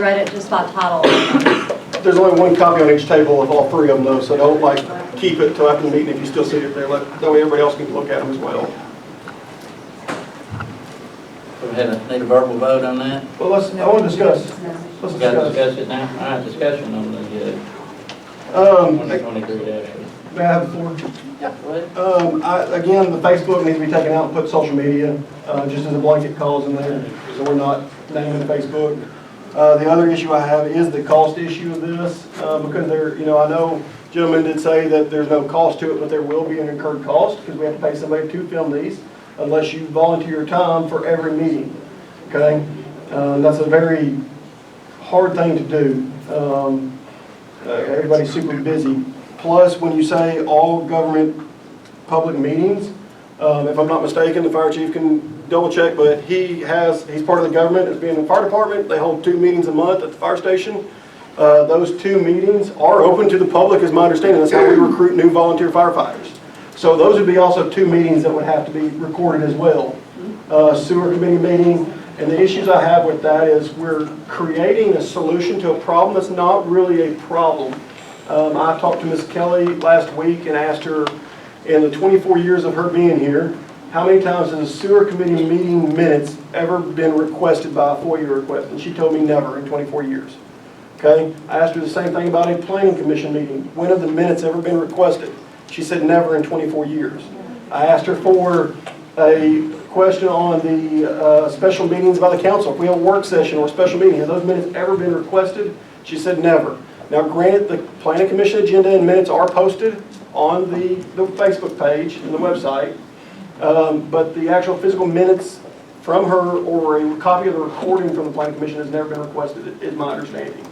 read it just by title. There's only one copy on each table of all three of them though, so don't like keep it till after the meeting if you still see it there. That way everybody else can look at them as well. So we need a verbal vote on that? Well, I want to discuss. Let's We got to discuss. discuss it now? All right, discussion on the 2023-. May I have the floor? Yeah, go ahead. Again, the Facebook needs to be taken out and put social media, just as a blanket cause in there, so we're not naming Facebook. The other issue I have is the cost issue of this, because there, I know gentlemen did say that there's no cost to it, but there will be an incurred cost because we have to pay somebody to film these unless you volunteer your time for every meeting, okay? That's a very hard thing to do. Everybody's super busy. Plus, when you say all government public meetings, if I'm not mistaken, the fire chief can double check, but he's part of the government as being in the fire department. They hold 2 meetings a month at the fire station. Those 2 meetings are open to the public, is my understanding. That's how we recruit new volunteer firefighters. So those would be also 2 meetings that would have to be recorded as well. Sewer committee meeting, and the issues I have with that is we're creating a solution to a problem that's not really a problem. I talked to Ms. Kelly last week and asked her, in the 24 years of her being here, how many times has a sewer committee meeting minutes ever been requested by a FOIA request? And she told me never in 24 years. Okay? I asked her the same thing about a planning commission meeting. When have the minutes ever been requested? She said never in 24 years. I asked her for a question on the special meetings by the council. If we have a work session or a special meeting, have those minutes ever been requested? She said never. Now granted, the planning commission agenda and minutes are posted on the Facebook page and the website. But the actual physical minutes from her or a copy of the recording from the planning commission has never been requested, is my understanding.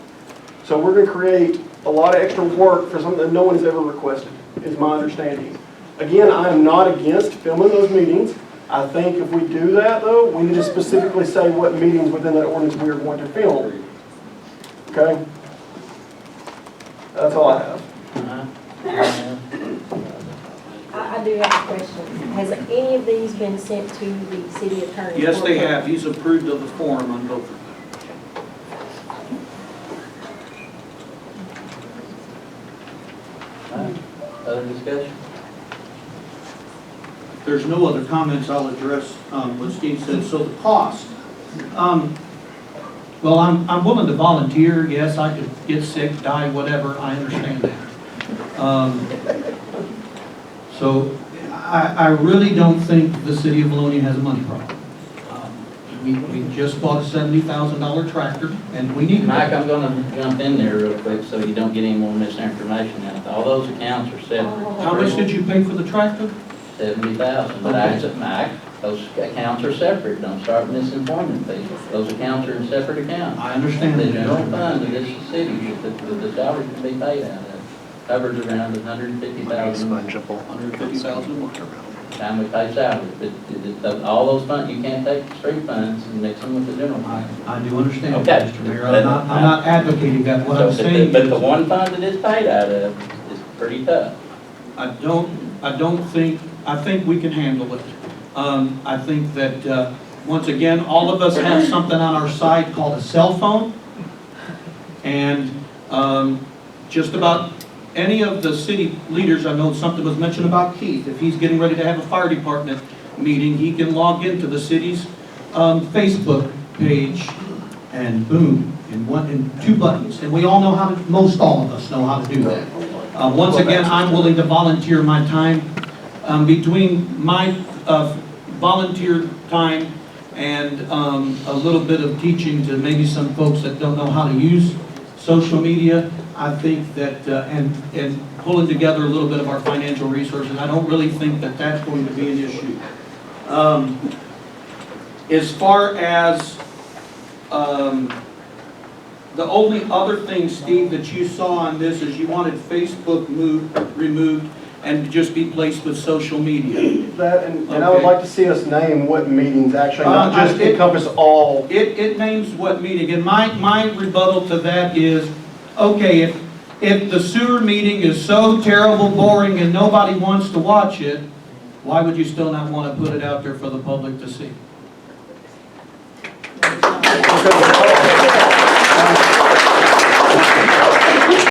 So we're going to create a lot of extra work for something that no one has ever requested, is my understanding. Again, I am not against filming those meetings. I think if we do that though, we need to specifically say what meetings within that ordinance we are going to film. Okay? That's all I have. I do have a question. Has any of these been sent to the city attorney? Yes, they have. He's approved of the form on both of them. Other discussion? If there's no other comments, I'll address what Steve said. So the cost. Well, I'm willing to volunteer. Yes, I could get sick, die, whatever. I understand that. So I really don't think the city of Vilonia has a money problem. We just bought a $70,000 tractor, and we need Mike, I'm going to jump in there real quick so you don't get any more misinformation out. All those accounts are separate. How much did you pay for the tractor? 70,000. But I said, Mike, those accounts are separate. Don't start misinforming people. Those accounts are in separate accounts. I understand The that. general fund of this city, the salary can be paid out of, covers around 150,000. Time we pay salary, but all those funds, you can't take the street funds and mix them with the general fund. I do understand, Okay. Mr. Mayor. I'm not advocating that. What I'm saying But is, the one fund that is paid out of is pretty tough. I think we can handle it. I think that, once again, all of us have something on our side called a cell phone. And just about any of the city leaders, I know something was mentioned about Keith. If he's getting ready to have a fire department meeting, he can log into the city's Facebook page and boom, in 2 buttons. And we all know how to, most all of us know how to do that. Once again, I'm willing to volunteer my time between my volunteer time and a little bit of teaching to maybe some folks that don't know how to use social media. I think that, and pulling together a little bit of our financial resources, I don't really think that that's going to be an issue. As far as the only other thing, Steve, that you saw on this is you wanted Facebook removed and to just be placed with social media. That, and I would like to see us name what meetings actually, not just encompass all. It names what meeting, and my rebuttal to that is, okay, if the sewer meeting is so terrible, boring, and nobody wants to watch it, why would you still not want to put it out there for the public to see?